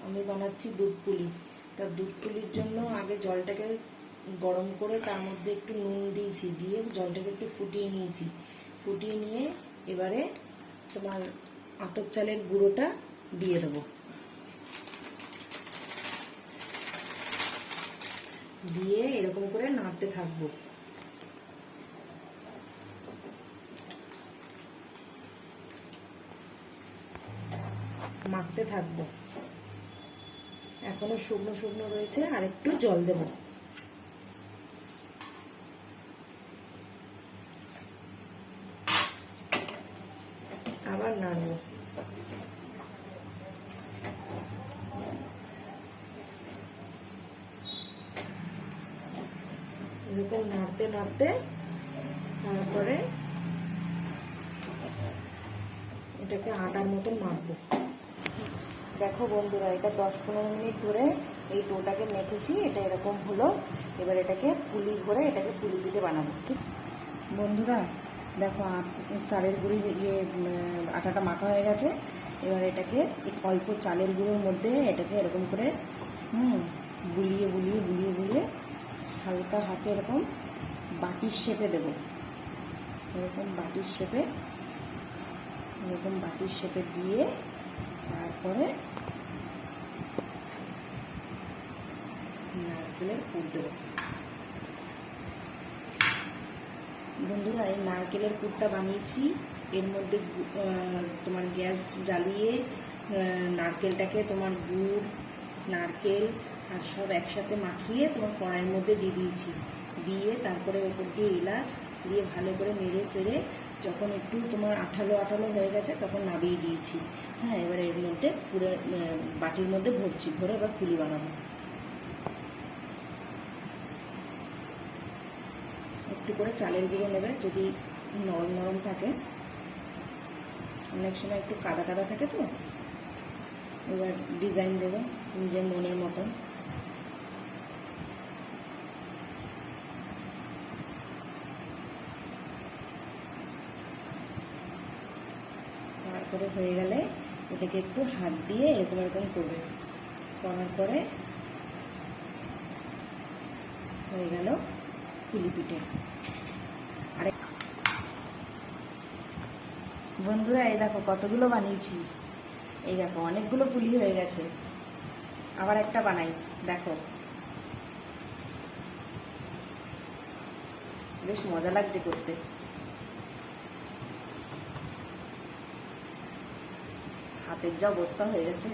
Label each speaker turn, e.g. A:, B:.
A: আমি বানাচ্ছি দুধ পুলি। তা দুধ পুলির জন্য আগে জলটাকে গরম করে তার মধ্যে একটু নুন দিয়েছি, দিয়ে জলটাকে একটু ফুটিয়ে নিয়েছি। ফুটিয়ে নিয়ে এবারে তোমার আতপ চালের গুঁড়োটা দিয়ে দেবো। দিয়ে এরকম করে নাড়তে থাকবো। মাখতে থাকবো। এখনো শুকনো শুকনো রয়েছে, আর একটু জল দেব। আবার নাড়বো। এরকম নাড়তে নাড়তে তারপরে এটাকে আটার মতন মাখবো। দেখো বন্ধুরা, এটা 10-15 মিনিট ধরে এই ডোটাকে মেখেছি। এটা এরকম হলো। এবার এটাকে পুলি ভরে এটাকে পুলি পিঠে বানাবো। ঠিক বন্ধুরা, দেখো চালের গুঁড়ি আটাটা মাখা হয়ে গেছে। এবার এটাকে অল্প চালের গুঁড়োর মধ্যে এটাকে এরকম করে বুলিয়ে বুলিয়ে বুলিয়ে বুলিয়ে হালকা হাতে এরকম বাটির শেপে দেব। এরকম বাটির শেপে দিয়ে তারপরে নারকেলের পুর দেব। বন্ধুরা, এই নারকেলের পুরটা বানিয়েছি। এর মধ্যে তোমার গ্যাস জ্বালিয়ে নারকেলটাকে তোমার গুড়, নারকেল আর সব একসাথে মাখিয়ে তোমার কড়াইয়ের মধ্যে দিয়ে দিয়েছি। দিয়ে তারপরে ওপর দিয়ে এলাচ দিয়ে ভালো করে নেড়ে চেড়ে যখন একটু তোমার আঠালো আঠালো হয়ে গেছে তখন নামিয়ে দিয়েছি। হ্যাঁ, এবার এর মধ্যে পুরো বাটির মধ্যে ভরছি, ভরে এবার পুলি বানাবো। একটু করে চালের গুঁড়ো নেবে, যদি নরম নরম থাকে। অনেক সময় একটু কাদা কাদা থাকে, তো এবার ডিজাইন দেবে নিজের মনের মতন। তারপরে হয়ে গেলে এটাকে একটু হাত দিয়ে এরকম এরকম করবে। করার পরে হয়ে গেল পুলি পিঠে। আর বন্ধুরা, এই দেখো কতগুলো বানিয়েছি। এই দেখো অনেকগুলো পুলি হয়ে গেছে। আবার একটা বানাই, দেখো বেশ মজা লাগছে করতে। হাতের যা অবস্থা হয়ে গেছে।